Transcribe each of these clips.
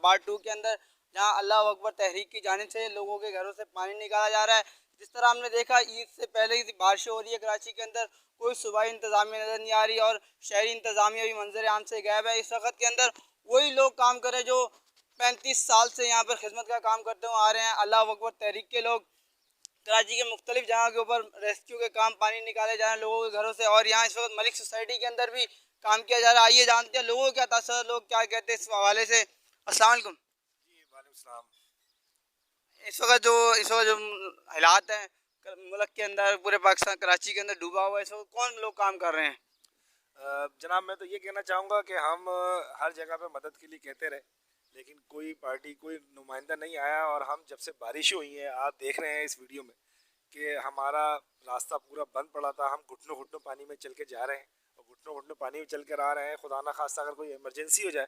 Part 2 के अंदर, जहां अल्लाह अकबर तहरीक की जानिब से लोगों के घरों से पानी निकाला जा रहा है। जिस तरह हमने देखा ईद से पहले ही बारिशें हो रही है कराची के अंदर, कोई सूबाई इंतज़ामिया नज़र नहीं आ रही और शहरी इंतज़ामिया भी मंजर आम से गायब है। इस वक्त के अंदर वही लोग काम कर रहे हैं जो 35 साल से यहाँ पर खिदमत का काम करते हुए आ रहे हैं। अल्लाह अकबर तहरीक के लोग कराची के मुख्तलिफ जगह के ऊपर रेस्क्यू के काम, पानी निकाले जा रहे हैं लोगों के घरों से, और यहाँ इस वक्त मलिक सोसाइटी के अंदर भी काम किया जा रहा है। आइए जानते हैं लोगों को क्या तासर, लोग क्या कहते हैं इस हवाले से। अस्सलाम वालेकुम। जी वालेकुम सलाम। इस वक्त जो हालात हैं मुल्क के अंदर, पूरे पाकिस्तान कराची के अंदर डूबा हुआ है, इस वक्त कौन लोग काम कर रहे हैं? जनाब मैं तो ये कहना चाहूँगा कि हम हर जगह पे मदद के लिए कहते रहे, लेकिन कोई पार्टी कोई नुमाइंदा नहीं आया। और हम जब से बारिश हुई है, आप देख रहे हैं इस वीडियो में कि हमारा रास्ता पूरा बंद पड़ा था। हम घुटनों घुटनों पानी में चल के जा रहे हैं और घुटनों घुटनों पानी में चल कर आ रहे हैं। खुदा ना खास्ता अगर कोई इमरजेंसी हो जाए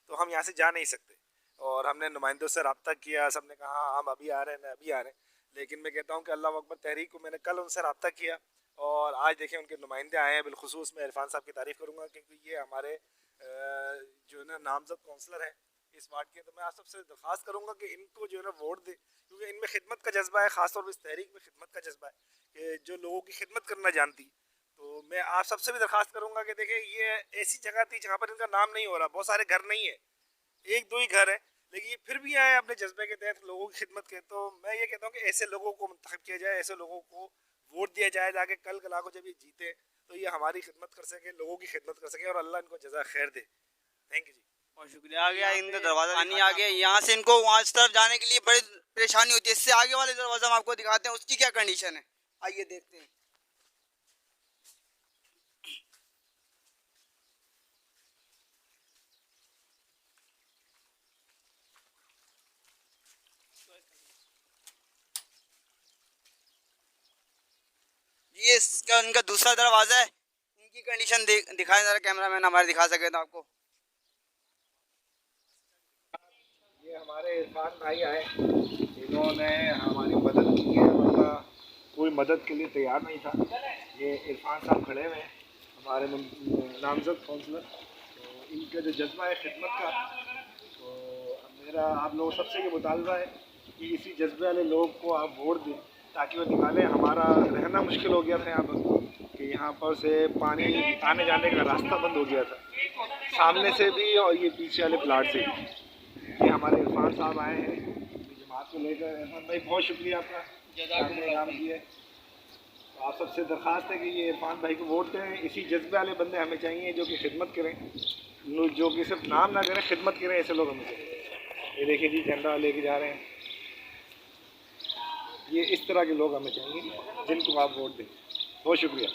तो हम यहाँ से जा नहीं सकते। और हमने नुमाइंदों से रब्ता किया, सब ने कहा हम अभी आ रहे हैं, अभी आ रहे हैं। लेकिन मैं कहता हूँ कि अल्लाह अकबर तहरीक को मैंने कल उनसे रब्ता किया और आज देखें उनके नुमाइंदे आए हैं। बिलखुसूस मैं इरफान साहब की तारीफ़ करूँगा क्योंकि ये हमारे जो है ना नामजद काउंसलर हैं इस वार्ड के। तो मैं आप सबसे दरख्वास्त करूँगा कि इनको जो है ना वोट दे, क्योंकि इनमें खिदमत का जज्बा है, ख़ासतौर पर इस तहरीक में खिदमत का जज्बा है कि जो लोगों की खिदमत करना जानती। तो मैं आप सबसे भी दरख्वास्त करूँगा कि देखें ये ऐसी जगह थी जहाँ पर इनका नाम नहीं हो रहा, बहुत सारे घर नहीं है, एक दो ही घर है, लेकिन ये फिर भी आए अपने जज्बे के तहत लोगों की खिदमत के। तो मैं ये कहता हूँ कि ऐसे लोगों को मुंतखब किया जाए, ऐसे लोगों को वोट दिया जाए ताकि कल कला को जब ये जीते तो ये हमारी खिदमत कर सके, लोगों की खिदमत कर सके और अल्लाह इनको जज़ा खैर दे। थैंक यू जी। बहुत शुक्रिया। आ गया इंदर दरवाज़ा पानी आ गया, यहाँ से इनको वहाँ इस तरफ जाने के लिए बड़ी परेशानी होती है। इससे आगे वाले दरवाज़ा हम आपको दिखाते हैं उसकी क्या कंडीशन है, आइए देखते हैं। ये इसका इनका दूसरा दरवाज़ा है, इनकी कंडीशन दिखाएं ज़रा, कैमरा मैन हमारे दिखा सके तो आपको। ये हमारे इरफान भाई आए, इन्होंने हमारी मदद की है, वरना कोई मदद के लिए तैयार नहीं था। ये इरफान साहब खड़े हुए हैं हमारे नामजद काउंसलर। तो इनका जो जज्बा है खिदमत का, तो मेरा आप लोगों सबसे ये मुतालबा है कि इसी जज्बे वाले लोग को आप वोट दें ताकि वो निकालें। हमारा रहना मुश्किल हो गया था यहाँ पर कि यहाँ पर से पानी आने जाने का रास्ता बंद हो गया था, सामने से भी और ये पीछे वाले प्लाट से भी। ये हमारे इरफान साहब आए हैं जमात को लेकर। इरफान भाई बहुत शुक्रिया आपका, आपने काम किया। तो आप सबसे दरख्वास्त है कि ये इरफान भाई को वोट दें। इसी जज्बे वाले बंदे हमें चाहिए जो कि खिदमत करें, जो कि सिर्फ नाम ना करें, खिदमत करें, ऐसे लोग हमें चाहिए। ये देखिए जी झंडा लेके जा रहे हैं, ये इस तरह के लोग हमें चाहिए जिनको आप वोट दें। बहुत शुक्रिया।